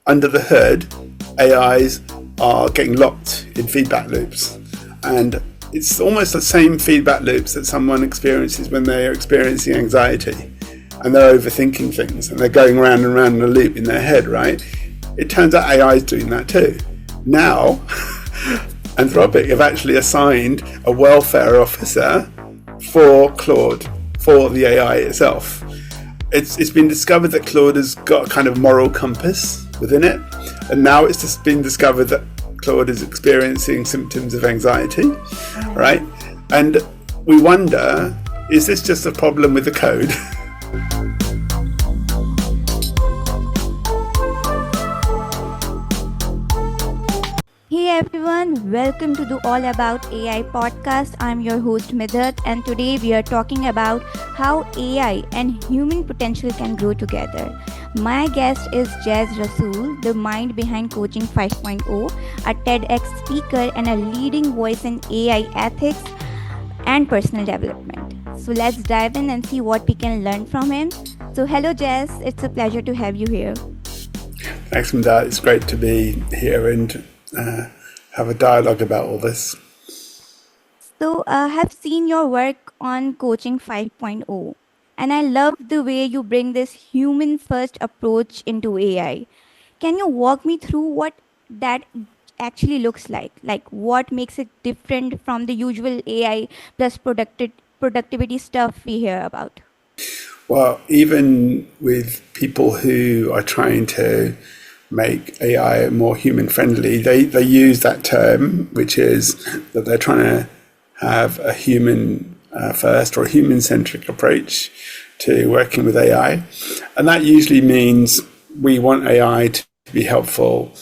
under the hood, AIs are getting locked in feedback loops. And it's almost the same feedback loops that someone experiences when they're experiencing anxiety and they're overthinking things and they're going round and round in a loop in their head, right? It turns out AI is doing that too. Now, Anthropic have actually assigned a welfare officer for Claude, for the AI itself. It's been discovered that Claude has got a kind of moral compass within it, and now it's just been discovered that Claude is experiencing symptoms of anxiety, right? And we wonder, is this just a problem with the code? Hey everyone, welcome to the All About AI podcast. I'm your host Midhat, and today we are talking about how AI and human potential can grow together. My guest is Jazz Rasool, the mind behind Coaching 5.0, a TEDx speaker and a leading voice in AI ethics and personal development. So let's dive in and see what we can learn from him. So hello Jazz, it's a pleasure to have you here. Thanks, Midhat. It's great to be here and have a dialogue about all this. So I have seen your work on Coaching 5.0, and I love the way you bring this human-first approach into AI. Can you walk me through what that actually looks like? Like what makes it different from the usual AI plus productivity stuff we hear about? Well, even with people who are trying to make AI more human friendly, they use that term, which is that they're trying to have a human first or human-centric approach to working with AI. And that usually means we want AI to be helpful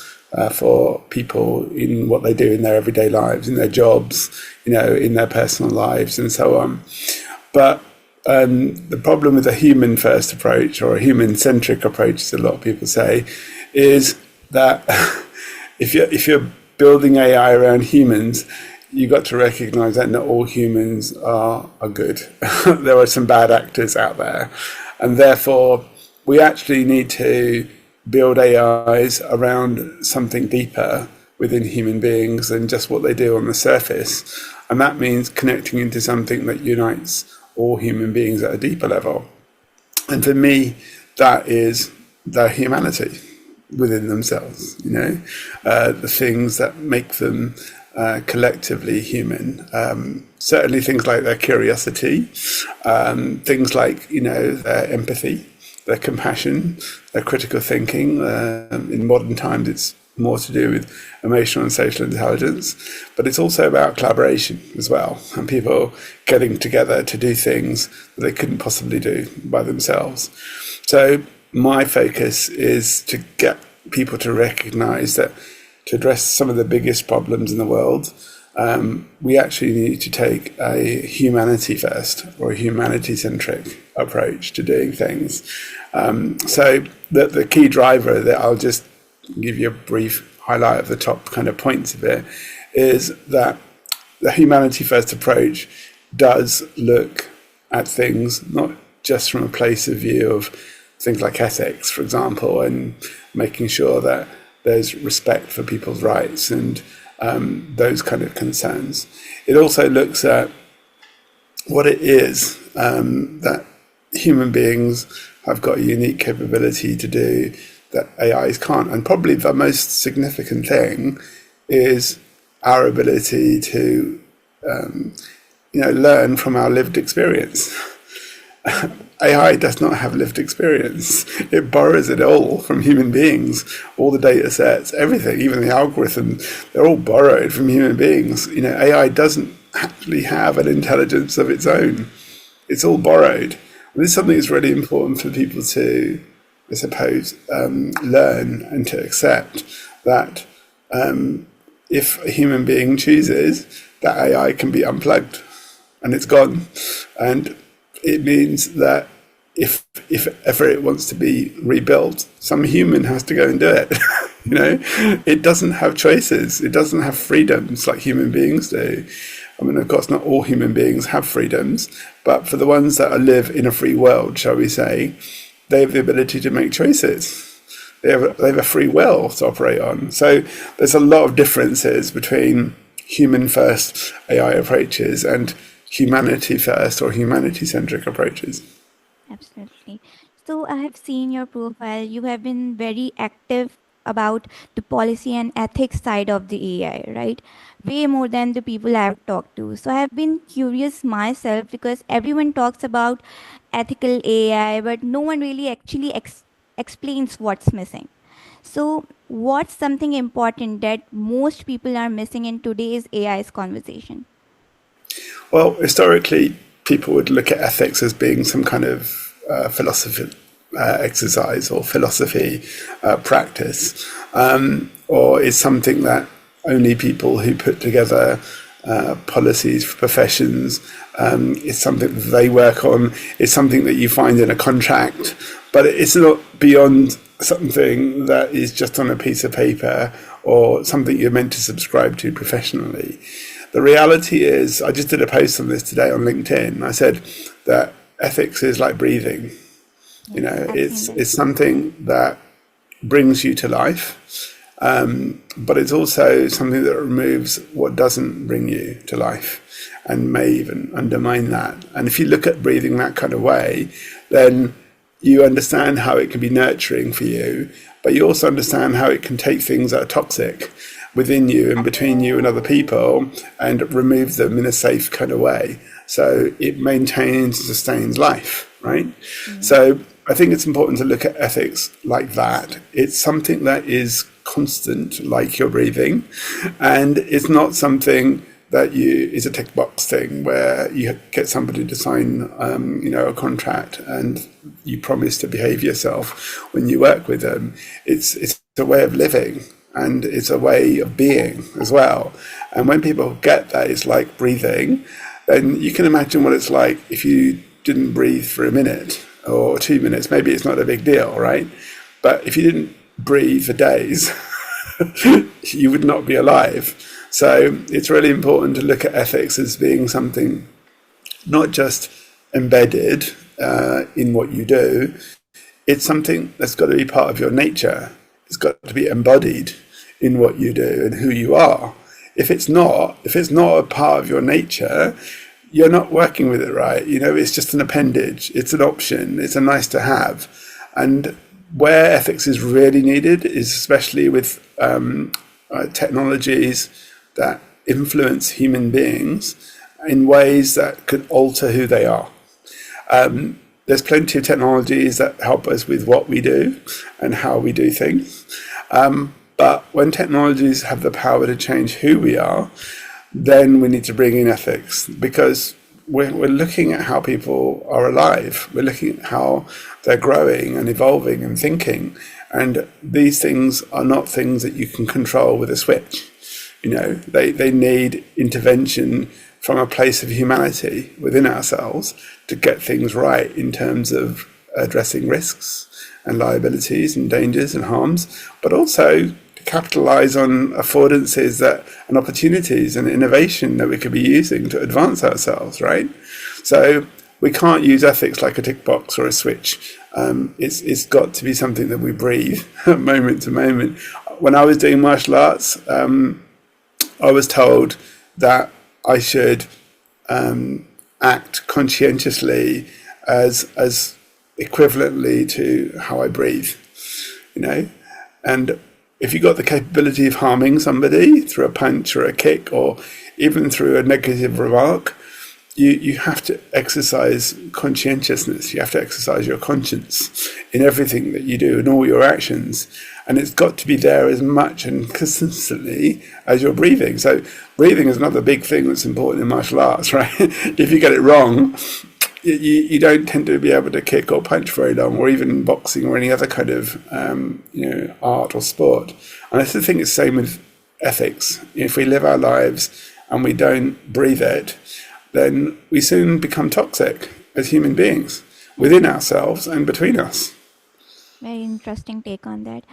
for people in what they do in their everyday lives, in their jobs, in their personal lives and so on. But the problem with a human-first approach or a human-centric approach, as a lot of people say, is that if you're building AI around humans, you've got to recognize that not all humans are good. There are some bad actors out there. And therefore, we actually need to build AIs around something deeper within human beings than just what they do on the surface. And that means connecting into something that unites all human beings at a deeper level. And for me, that is their humanity within themselves, the things that make them collectively human. Certainly things like their curiosity, things like, their empathy, their compassion, their critical thinking. In modern times, it's more to do with emotional and social intelligence, but it's also about collaboration as well, and people getting together to do things that they couldn't possibly do by themselves. So my focus is to get people to recognize that to address some of the biggest problems in the world, we actually need to take a humanity first or a humanity-centric approach to doing things. So the key driver that I'll just give you a brief highlight of the top kind of points of it is that the humanity-first approach does look at things not just from a place of view of things like ethics, for example, and making sure that there's respect for people's rights and those kind of concerns. It also looks at what it is that human beings have got a unique capability to do that AIs can't. And probably the most significant thing is our ability to learn from our lived experience. AI does not have lived experience. It borrows it all from human beings, all the data sets, everything, even the algorithm, they're all borrowed from human beings. AI doesn't actually have an intelligence of its own. It's all borrowed. And this is something that's really important for people to, I suppose, learn and to accept that if a human being chooses, that AI can be unplugged and it's gone. And it means that if ever it wants to be rebuilt, some human has to go and do it. It doesn't have choices. It doesn't have freedoms like human beings do. I mean, of course, not all human beings have freedoms, but for the ones that live in a free world, shall we say, they have the ability to make choices. they have a free will to operate on. So there's a lot of differences between human first AI approaches and humanity first or humanity-centric approaches. Absolutely. So I have seen your profile. You have been very active about the policy and ethics side of the AI, right? Way more than the people I have talked to. So I have been curious myself because everyone talks about ethical AI, but no one really actually explains what's missing. So, what's something important that most people are missing in today's AI's conversation? Well, historically, people would look at ethics as being some kind of philosophy exercise or philosophy practice, or is something that only people who put together policies for professions is something that they work on. It's something that you find in a contract, but it's not beyond something that is just on a piece of paper or something you're meant to subscribe to professionally. The reality is, I just did a post on this today on LinkedIn. I said that ethics is like breathing. You know, it's something that brings you to life, but it's also something that removes what doesn't bring you to life and may even undermine that. And if you look at breathing that kind of way, then you understand how it can be nurturing for you, but you also understand how it can take things that are toxic within you and between you and other people and remove them in a safe kind of way. So it maintains and sustains life, right? Mm-hmm. So I think it's important to look at ethics like that. It's something that is constant, like your breathing, and it's not something that is a tick box thing where you get somebody to sign, a contract and you promise to behave yourself when you work with them. It's a way of living and it's a way of being as well. And when people get that it's like breathing, then you can imagine what it's like if you didn't breathe for a minute or 2 minutes. Maybe it's not a big deal, right? But if you didn't breathe for days, you would not be alive. So it's really important to look at ethics as being something not just embedded in what you do. It's something that's got to be part of your nature. It's got to be embodied in what you do and who you are. If it's not a part of your nature, you're not working with it right. You know, it's just an appendage. It's an option. It's a nice to have. And where ethics is really needed is especially with technologies that influence human beings in ways that could alter who they are. There's plenty of technologies that help us with what we do and how we do things. But when technologies have the power to change who we are, then we need to bring in ethics, because we're looking at how people are alive. We're looking at how they're growing and evolving and thinking. And these things are not things that you can control with a switch. You know, they need intervention from a place of humanity within ourselves to get things right in terms of addressing risks and liabilities and dangers and harms, but also to capitalize on affordances and opportunities and innovation that we could be using to advance ourselves, right? So we can't use ethics like a tick box or a switch. It's got to be something that we breathe moment to moment. When I was doing martial arts, I was told that I should act conscientiously as equivalently to how I breathe, you know. And if you got the capability of harming somebody through a punch or a kick or even through a negative remark, you have to exercise conscientiousness. You have to exercise your conscience in everything that you do and all your actions. And it's got to be there as much and consistently as your breathing. So breathing is another big thing that's important in martial arts, right? If you get it wrong, you don't tend to be able to kick or punch very long, or even boxing or any other kind of art or sport. And I still think it's the same with ethics. If we live our lives and we don't breathe it, then we soon become toxic as human beings within ourselves and between us. Very interesting take on that.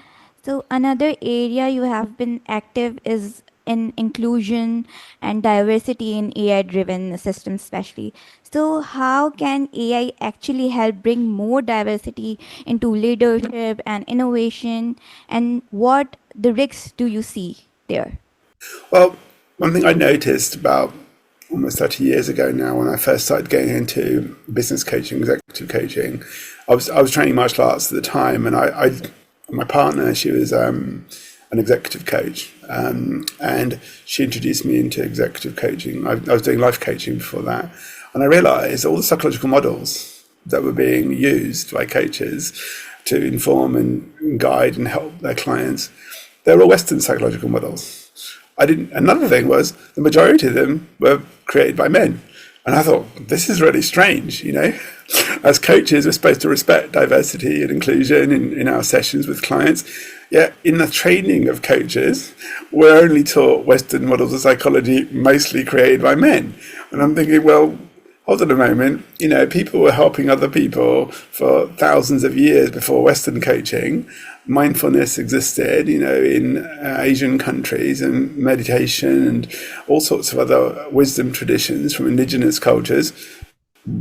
So another area you have been active is in inclusion and diversity in AI-driven systems, especially. So, how can AI actually help bring more diversity into leadership and innovation? And what the risks do you see there? Well, one thing I noticed about almost 30 years ago now, when I first started getting into business coaching, executive coaching, I was training martial arts at the time, and I my partner, she was an executive coach, and she introduced me into executive coaching. I was doing life coaching before that, and I realized all the psychological models that were being used by coaches to inform and guide and help their clients, they were all Western psychological models. Another thing was the majority of them were created by men. And I thought, this is really strange, As coaches, we're supposed to respect diversity and inclusion in our sessions with clients. Yet in the training of coaches, we're only taught Western models of psychology, mostly created by men. And I'm thinking, well, hold on a moment. People were helping other people for thousands of years before Western coaching. Mindfulness existed, in Asian countries, and meditation and all sorts of other wisdom traditions from indigenous cultures.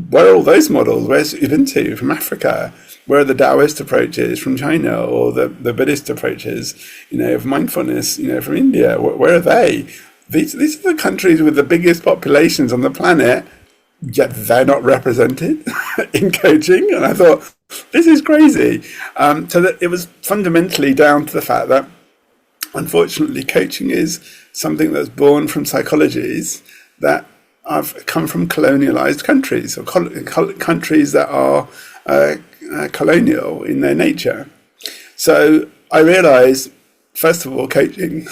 Where are all those models? Where's Ubuntu from Africa? Where are the Taoist approaches from China, or the Buddhist approaches, of mindfulness, from India? Where are they? These are the countries with the biggest populations on the planet, yet they're not represented in coaching. And I thought, this is crazy. So that it was fundamentally down to the fact that, unfortunately, coaching is something that's born from psychologies that have come from colonialized countries, or countries that are colonial in their nature. So I realized, first of all, coaching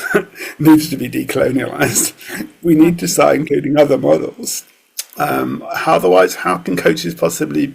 needs to be decolonialized. We need to start including other models. Otherwise, how can coaches possibly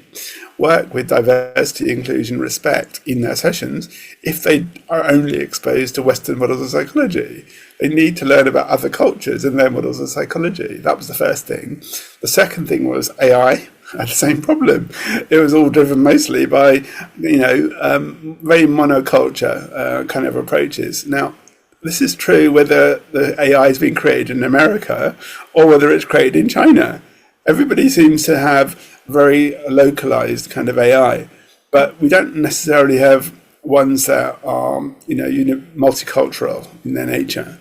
work with diversity, inclusion, respect in their sessions if they are only exposed to Western models of psychology? They need to learn about other cultures and their models of psychology. That was the first thing. The second thing was AI had the same problem. It was all driven mostly by, very monoculture kind of approaches. Now, this is true whether the AI is being created in America or whether it's created in China. Everybody seems to have very localized kind of AI, but we don't necessarily have ones that are, multicultural in their nature.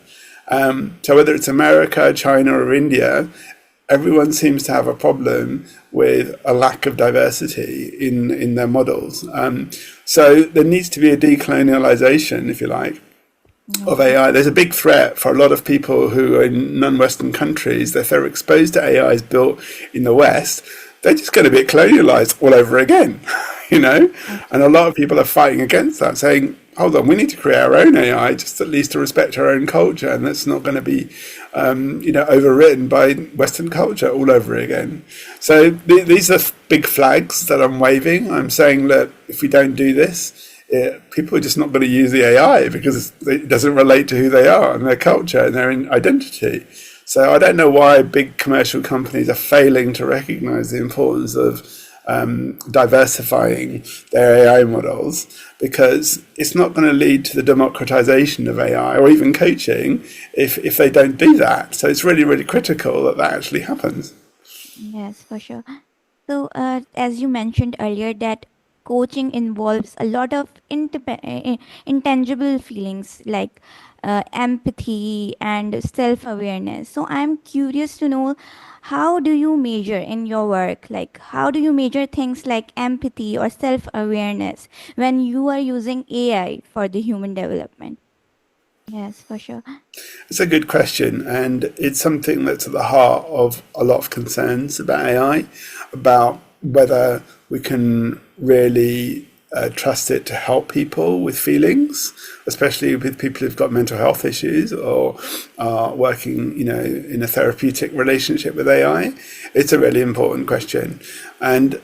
So whether it's America, China, or India, everyone seems to have a problem with a lack of diversity in their models. So there needs to be a decolonialization, if you like, of AI. There's a big threat for a lot of people who are in non-Western countries that if they're exposed to AIs built in the West, they're just going to be colonialized all over again, And a lot of people are fighting against that, saying, hold on, we need to create our own AI, just at least to respect our own culture, and that's not going to be, overwritten by Western culture all over again. So these are big flags that I'm waving. I'm saying that if we don't do this, people are just not going to use the AI because it doesn't relate to who they are and their culture and their identity. So I don't know why big commercial companies are failing to recognize the importance of diversifying their AI models, because it's not going to lead to the democratization of AI or even coaching if they don't do that. So it's really, really critical that actually happens. Yes, for sure. So, as you mentioned earlier, that coaching involves a lot of intangible feelings like empathy and self-awareness. So, I'm curious to know, how do you measure in your work? Like, how do you measure things like empathy or self-awareness when you are using AI for the human development? Yes, for sure. It's a good question, and it's something that's at the heart of a lot of concerns about AI, about whether we can really trust it to help people with feelings, especially with people who've got mental health issues or are working, in a therapeutic relationship with AI. It's a really important question. And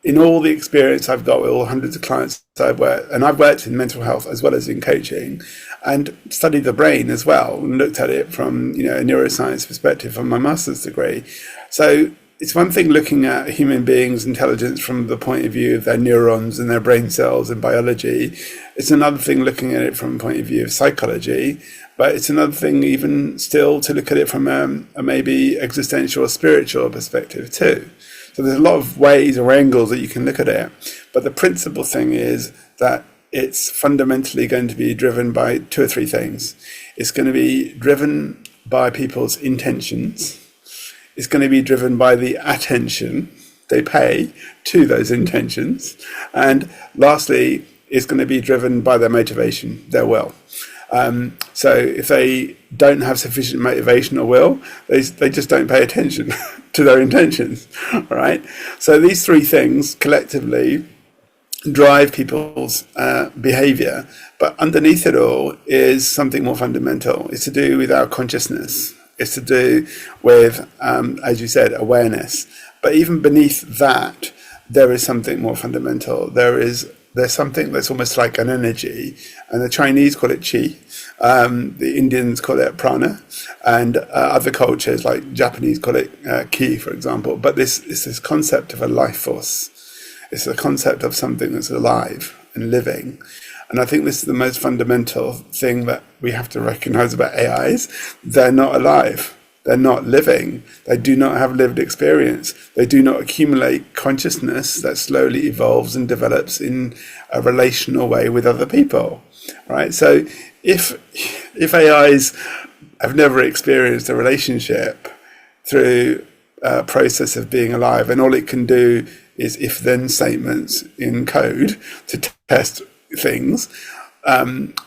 in all the experience I've got with all hundreds of clients I've worked, and I've worked in mental health as well as in coaching, and studied the brain as well, and looked at it from a neuroscience perspective from my master's degree. So it's one thing looking at human beings' intelligence from the point of view of their neurons and their brain cells and biology. It's another thing looking at it from the point of view of psychology. But it's another thing even still to look at it from a maybe existential or spiritual perspective too. So there's a lot of ways or angles that you can look at it. But the principal thing is that it's fundamentally going to be driven by two or three things. It's going to be driven by people's intentions. It's going to be driven by the attention they pay to those intentions. And lastly, it's going to be driven by their motivation, their will. So if they don't have sufficient motivation or will, they just don't pay attention to their intentions. All right. So these three things collectively drive people's behavior. But underneath it all is something more fundamental. It's to do with our consciousness. It's to do with, as you said, awareness. But even beneath that, there is something more fundamental. There's something that's almost like an energy, and the Chinese call it qi, the Indians call it prana, and other cultures like Japanese call it ki, for example. But this concept of a life force. It's the concept of something that's alive and living. And I think this is the most fundamental thing that we have to recognize about AIs. They're not alive. They're not living. They do not have lived experience. They do not accumulate consciousness that slowly evolves and develops in a relational way with other people. Right? So if AIs have never experienced a relationship through a process of being alive, and all it can do is if-then statements in code to test things,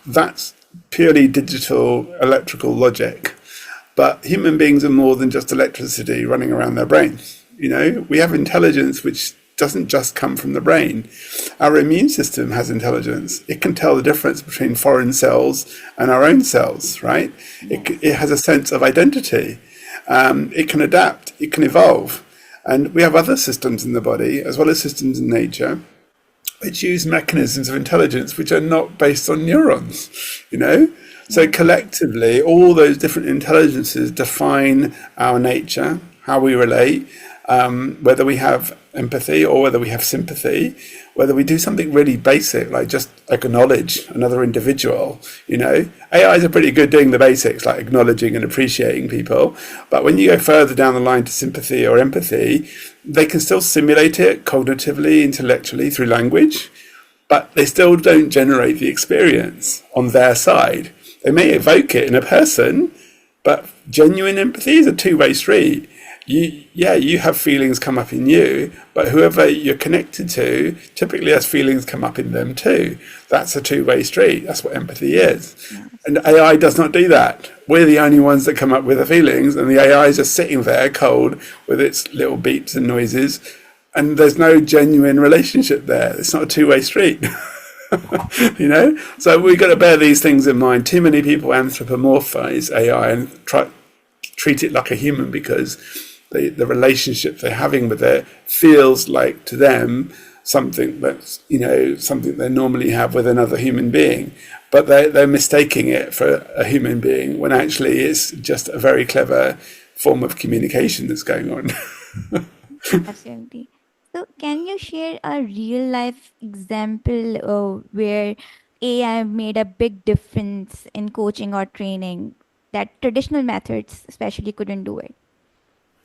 that's purely digital electrical logic. But human beings are more than just electricity running around their brains. You know, we have intelligence which doesn't just come from the brain. Our immune system has intelligence. It can tell the difference between foreign cells and our own cells, right? It has a sense of identity. It can adapt. It can evolve. And we have other systems in the body, as well as systems in nature, which use mechanisms of intelligence which are not based on neurons, you know? So collectively, all those different intelligences define our nature, how we relate, whether we have empathy or whether we have sympathy, whether we do something really basic, like just acknowledge another individual, you know. AIs are pretty good doing the basics, like acknowledging and appreciating people. But when you go further down the line to sympathy or empathy, they can still simulate it cognitively, intellectually, through language, but they still don't generate the experience on their side. They may evoke it in a person, but genuine empathy is a two-way street. You have feelings come up in you, but whoever you're connected to typically has feelings come up in them too. That's a two-way street. That's what empathy is. And AI does not do that. We're the only ones that come up with the feelings, and the AI is just sitting there cold with its little beeps and noises, and there's no genuine relationship there. It's not a two-way street. You know, so we've got to bear these things in mind. Too many people anthropomorphize AI and treat it like a human because the relationship they're having with it feels like to them something that's, you know, something they normally have with another human being, but they're mistaking it for a human being when actually it's just a very clever form of communication that's going on. Absolutely. So, can you share a real life example where AI made a big difference in coaching or training that traditional methods especially couldn't do it?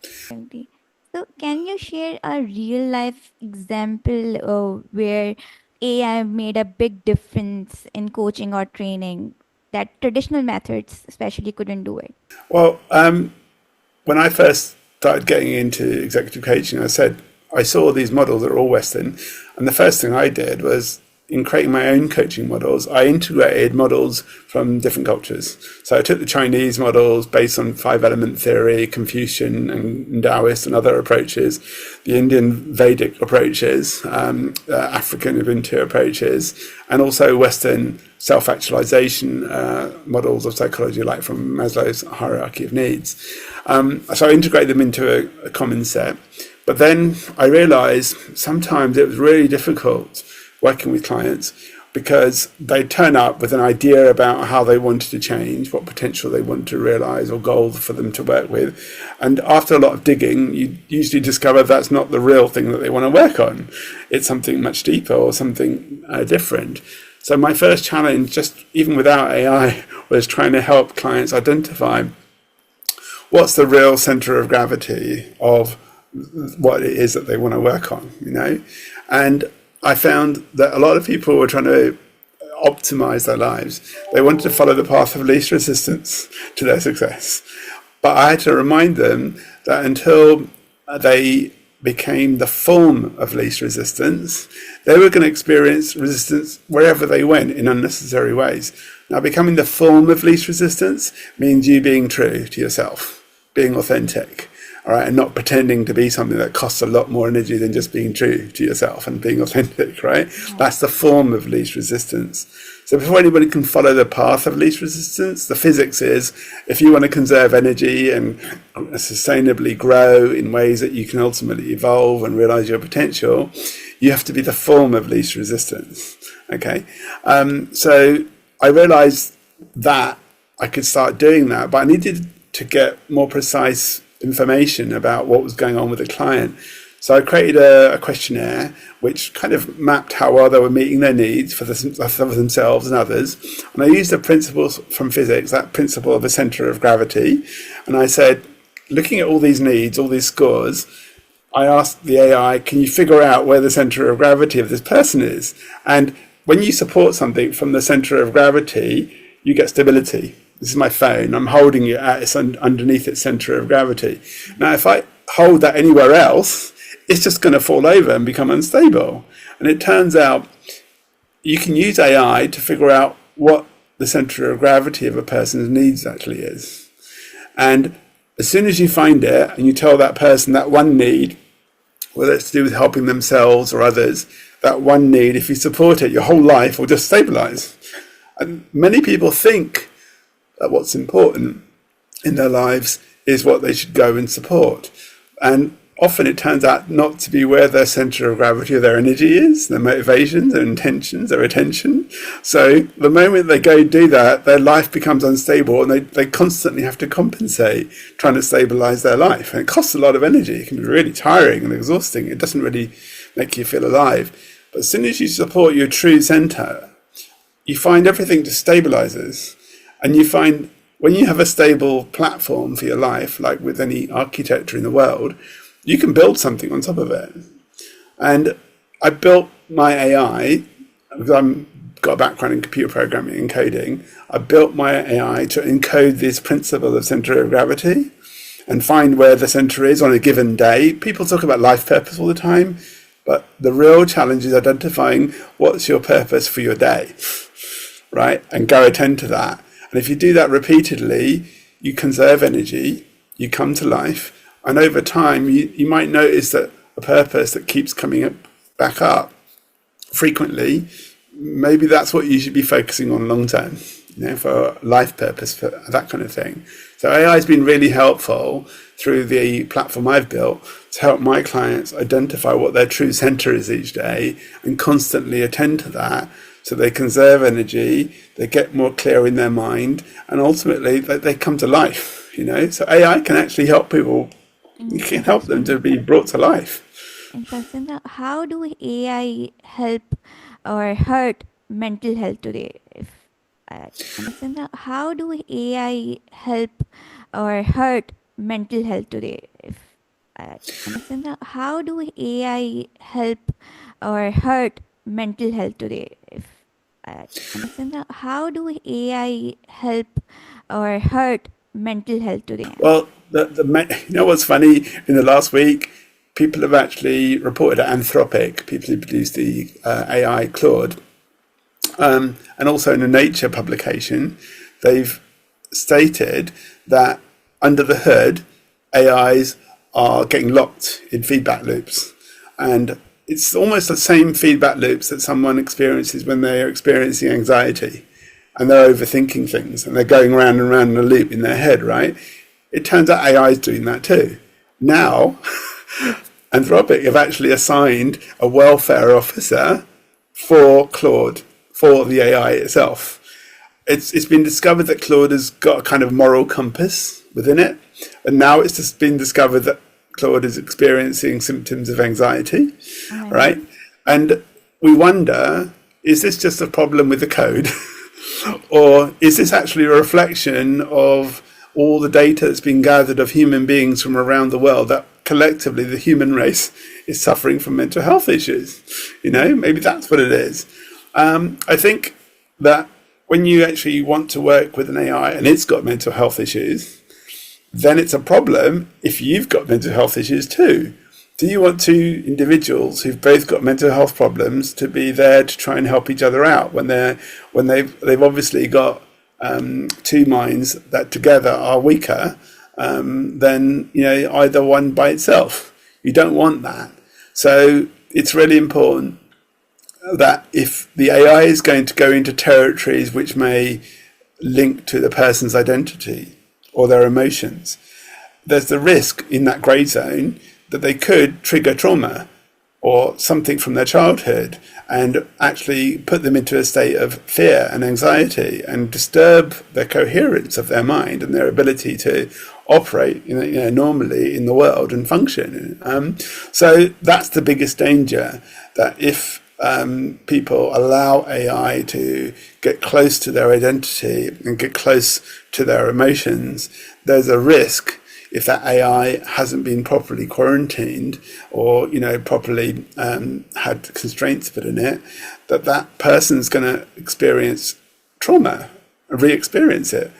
So, can you share a real life example where AI made a big difference in coaching or training that traditional methods especially couldn't do it? Well, when I first started getting into executive coaching, I saw these models that are all Western, and the first thing I did was, in creating my own coaching models, I integrated models from different cultures. So I took the Chinese models based on 5-element theory, Confucian and Taoist and other approaches, the Indian Vedic approaches, African Ubuntu approaches, and also Western self-actualization models of psychology, like from Maslow's hierarchy of needs. So I integrated them into a common set. But then I realized sometimes it was really difficult working with clients because they turn up with an idea about how they wanted to change, what potential they want to realize or goals for them to work with. And after a lot of digging, you usually discover that's not the real thing that they want to work on. It's something much deeper or something different. So my first challenge, just even without AI, was trying to help clients identify what's the real center of gravity of what it is that they want to work on, And I found that a lot of people were trying to optimize their lives. They wanted to follow the path of least resistance to their success. But I had to remind them that until they became the form of least resistance, they were going to experience resistance wherever they went in unnecessary ways. Now, becoming the form of least resistance means you being true to yourself, being authentic. All right, and not pretending to be something that costs a lot more energy than just being true to yourself and being authentic, right? That's the form of least resistance. So before anybody can follow the path of least resistance, the physics is, if you want to conserve energy and sustainably grow in ways that you can ultimately evolve and realize your potential, you have to be the form of least resistance, okay? So I realized that I could start doing that, but I needed to get more precise information about what was going on with the client. So I created a questionnaire which kind of mapped how well they were meeting their needs for themselves and others. And I used a principle from physics, that principle of the center of gravity. And I said, looking at all these needs, all these scores, I asked the AI, can you figure out where the center of gravity of this person is? And when you support something from the center of gravity, you get stability. This is my phone. I'm holding it underneath its center of gravity. Now, if I hold that anywhere else, it's just going to fall over and become unstable. And it turns out you can use AI to figure out what the center of gravity of a person's needs actually is. And as soon as you find it and you tell that person that one need, whether it's to do with helping themselves or others, that one need, if you support it, your whole life will just stabilize. And many people think that what's important in their lives is what they should go and support. And often it turns out not to be where their center of gravity of their energy is, their motivations, their intentions, their attention. So the moment they go do that, their life becomes unstable and they constantly have to compensate trying to stabilize their life. And it costs a lot of energy. It can be really tiring and exhausting. It doesn't really make you feel alive. But as soon as you support your true center, you find everything just stabilizes. And you find when you have a stable platform for your life, like with any architecture in the world, you can build something on top of it. And I built my AI, because I've got a background in computer programming and coding, I built my AI to encode this principle of center of gravity and find where the center is on a given day. People talk about life purpose all the time, but the real challenge is identifying what's your purpose for your day, right? And go attend to that. And if you do that repeatedly, you conserve energy, you come to life, and over time, you might notice that a purpose that keeps coming back up frequently, maybe that's what you should be focusing on long term, for life purpose, for that kind of thing. So AI has been really helpful through the platform I've built to help my clients identify what their true center is each day and constantly attend to that. So they conserve energy, they get more clear in their mind, and ultimately they come to life, So AI can actually help people. You can help them to be brought to life. Interesting. Now, how do AI help or hurt mental health today? How do AI help or hurt mental health today? How do AI help or hurt mental health today? How do AI help or hurt mental health today? Well, what's funny? In the last week, people have actually reported at Anthropic, people who produced the AI Claude, and also in a Nature publication, they've stated that under the hood, AIs are getting locked in feedback loops. And it's almost the same feedback loops that someone experiences when they're experiencing anxiety and they're overthinking things and they're going round and round in a loop in their head, right? It turns out AI is doing that too. Now, Anthropic have actually assigned a welfare officer for Claude for the AI itself. It's been discovered that Claude has got a kind of moral compass within it, and now it's just been discovered that Claude is experiencing symptoms of anxiety, right? And we wonder, is this just a problem with the code? Or is this actually a reflection of all the data that's been gathered of human beings from around the world, that collectively the human race is suffering from mental health issues? Maybe that's what it is. I think that when you actually want to work with an AI and it's got mental health issues, then it's a problem if you've got mental health issues too. Do you want two individuals who've both got mental health problems to be there to try and help each other out when they've obviously got two minds that together are weaker than either one by itself? You don't want that. So it's really important that if the AI is going to go into territories which may link to the person's identity or their emotions, there's the risk in that grey zone that they could trigger trauma or something from their childhood and actually put them into a state of fear and anxiety and disturb the coherence of their mind and their ability to operate normally in the world and function. So that's the biggest danger, that if people allow AI to get close to their identity and get close to their emotions, there's a risk, if that AI hasn't been properly quarantined or properly had constraints put in it, that person's going to experience trauma and re-experience it.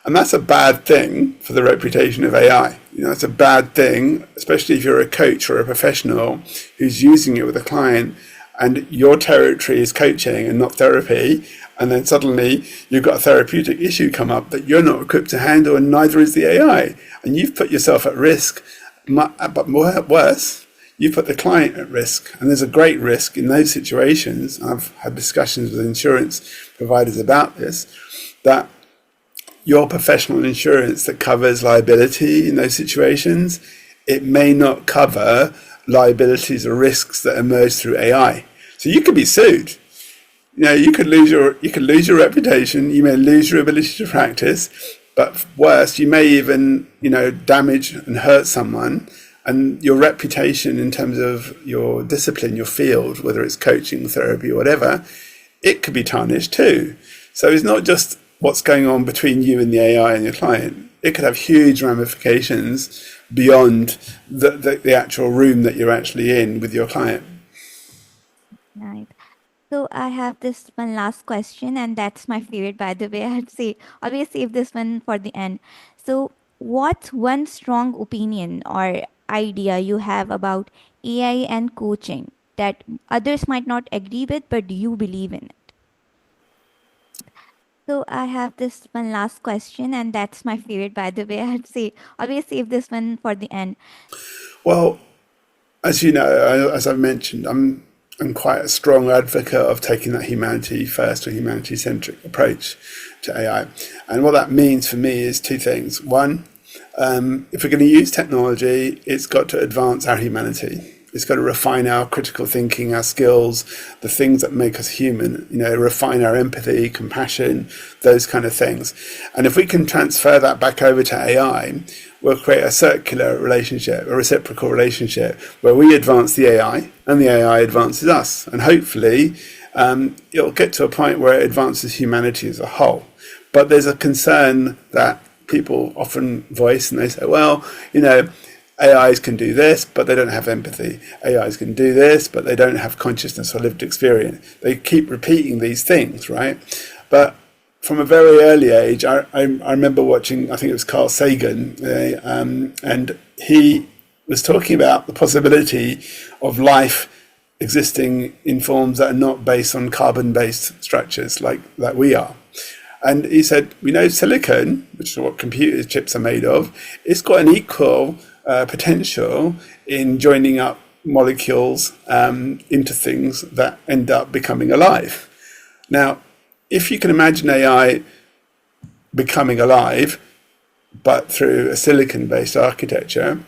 And that's a bad thing for the reputation of AI. It's a bad thing, especially if you're a coach or a professional who's using it with a client and your territory is coaching and not therapy, and then suddenly you've got a therapeutic issue come up that you're not equipped to handle, and neither is the AI. And you've put yourself at risk, but worse, you put the client at risk. And there's a great risk in those situations. I've had discussions with insurance providers about this, that your professional insurance that covers liability in those situations, it may not cover liabilities or risks that emerge through AI. So you could be sued. You could lose your reputation. You may lose your ability to practice, but worse, you may even damage and hurt someone, and your reputation in terms of your discipline, your field, whether it's coaching, therapy, or whatever, it could be tarnished too. So it's not just what's going on between you and the AI and your client. It could have huge ramifications beyond the actual room that you're actually in with your client. Right. So I have this one last question, and that's my favorite, by the way. I'd say always save this one for the end. So what's one strong opinion or idea you have about AI and coaching that others might not agree with, but you believe in it? So I have this one last question, and that's my favorite, by the way. I'd say always save this one for the end. Well, as you know, as I've mentioned, I'm quite a strong advocate of taking that humanity first or humanity-centric approach to AI. And what that means for me is two things. One, if we're going to use technology, it's got to advance our humanity. It's got to refine our critical thinking, our skills, the things that make us human, refine our empathy, compassion, those kind of things. And if we can transfer that back over to AI, we'll create a circular relationship, a reciprocal relationship, where we advance the AI and the AI advances us. And hopefully it'll get to a point where it advances humanity as a whole. But there's a concern that people often voice, and they say, well, AIs can do this, but they don't have empathy. AIs can do this, but they don't have consciousness or lived experience. They keep repeating these things, right? But from a very early age, I remember watching, I think it was Carl Sagan, and he was talking about the possibility of life existing in forms that are not based on carbon-based structures like that we are. And he said, we know silicon, which is what computer chips are made of, it's got an equal potential in joining up molecules into things that end up becoming alive. Now, if you can imagine AI becoming alive, but through a silicon-based architecture,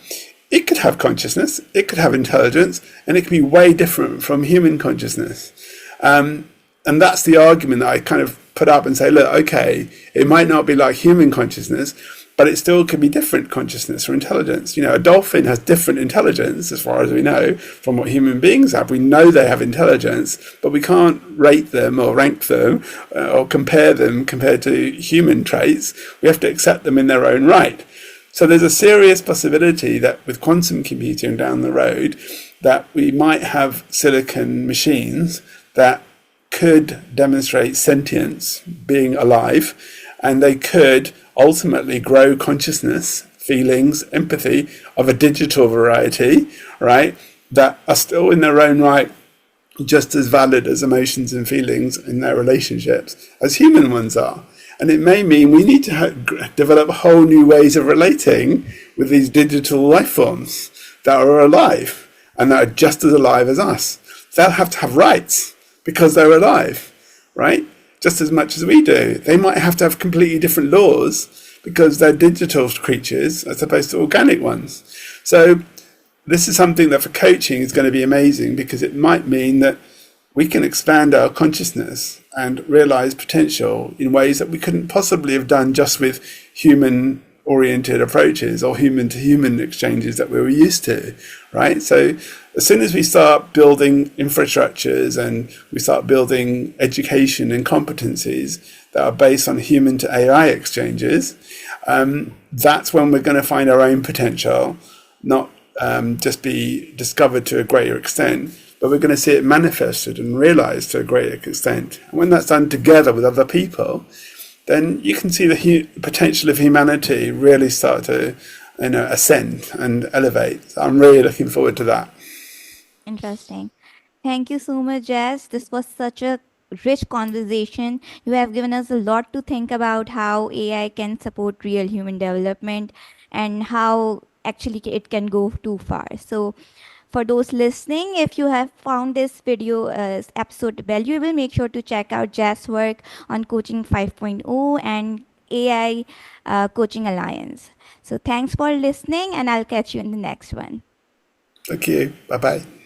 it could have consciousness, it could have intelligence, and it could be way different from human consciousness. And And that's the argument that I kind of put up and say, look, okay, it might not be like human consciousness, but it still could be different consciousness or intelligence. You know, a dolphin has different intelligence as far as we know from what human beings have. We know they have intelligence, but we can't rate them or rank them or compare them compared to human traits. We have to accept them in their own right. So there's a serious possibility that with quantum computing down the road, that we might have silicon machines that could demonstrate sentience, being alive, and they could ultimately grow consciousness, feelings, empathy of a digital variety, right, that are still in their own right just as valid as emotions and feelings in their relationships as human ones are. And it may mean we need to develop whole new ways of relating with these digital life forms that are alive and that are just as alive as us. They'll have to have rights because they're alive, right? Just as much as we do. They might have to have completely different laws because they're digital creatures as opposed to organic ones. So this is something that for coaching is going to be amazing because it might mean that we can expand our consciousness and realize potential in ways that we couldn't possibly have done just with human-oriented approaches or human-to-human exchanges that we were used to, right? So as soon as we start building infrastructures and we start building education and competencies that are based on human to AI exchanges, that's when we're going to find our own potential, not just be discovered to a greater extent, but we're going to see it manifested and realized to a greater extent. And when that's done together with other people, then you can see the potential of humanity really start to ascend and elevate. So I'm really looking forward to that. Interesting. Thank you so much, Jazz. This was such a rich conversation. You have given us a lot to think about how AI can support real human development and how actually it can go too far. So for those listening, if you have found this video episode valuable, make sure to check out Jazz's work on Coaching 5.0 and AI Coaching Alliance. So thanks for listening, and I'll catch you in the next one. Thank you. Bye-bye.